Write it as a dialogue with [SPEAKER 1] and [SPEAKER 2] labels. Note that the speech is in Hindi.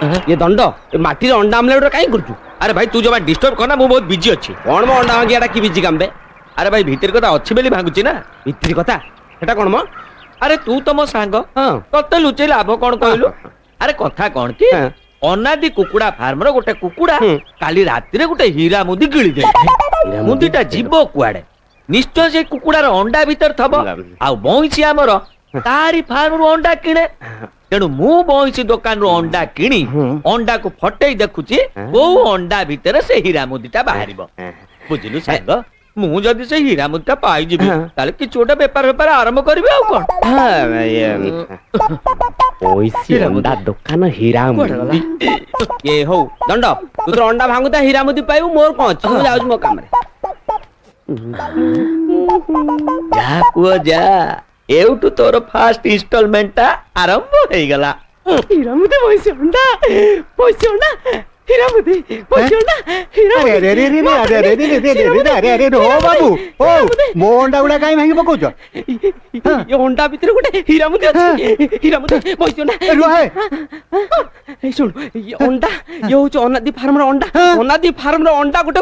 [SPEAKER 1] ये दंड माटी अंडा आमलेट कहीं करूँ
[SPEAKER 2] अरे भाई तू जमा डिस्टर्ब करना मु बहुत बिजी अच्छी
[SPEAKER 1] कौन मो अंडा भांगिया कि बिजी काम बे
[SPEAKER 2] अरे भाई भीतर कथा अच्छी बेली भांगुची ना
[SPEAKER 1] भित्री कथा सेटा कौन मो
[SPEAKER 2] अरे तू तो मो सांग
[SPEAKER 1] हाँ
[SPEAKER 2] तते लुचेई लाभ कौन कहलु अरे कथा कौन कि
[SPEAKER 1] हाँ।
[SPEAKER 2] अनादि कुकुड़ा फार्म रो गोटे कुकुड़ा
[SPEAKER 1] हम्म।
[SPEAKER 2] काली राति रे गोटे हीरा मुदी गिଳି दे मुदीटा जीव कुआडे निश्चय से कुकुड़ार अंडा भीतर थब आ बइसी हमर तारी फार्म रो अंडा किणे तेणु मु बइसी दुकान रो अंडा किणी अंडा को फटेई देखुची को अंडा भीतर से हीरा मुदीटा बाहरिबो बुझिलु सांग मु जदी से हीरा मुदीटा पाई जिबि ताले कि छोटा व्यापार आरंभ करबे आ कोन
[SPEAKER 1] पैसे अंडा दुकान हीरा मुदी ये हो दंड तू तो अंडा भांगुता हीरा मुदी पाइबू मोर कौन अछि मु जाउछ मो काम रे
[SPEAKER 2] जा कुआ जा एउटू तोर फास्ट इंस्टॉलमेंट ता आरंभ होई गला
[SPEAKER 1] हीरा मुदी पैसे अंडा हीरा मुदी पैसे अंडा हीरा
[SPEAKER 3] अरे अरे अरे अरे अरे अरे अरे अरे अरे अरे ओ बाबू ओ मो अंडा गुडा काई भांगी पकोछ
[SPEAKER 1] ये अंडा भीतर गोटे हीरा मुदी अछि हीरा मुदी पैसे अंडा
[SPEAKER 3] रहे
[SPEAKER 1] ए सुन ये अंडा ये होछ अनादि फार्म रो अंडा अनादि फार्म रो अंडा गोटे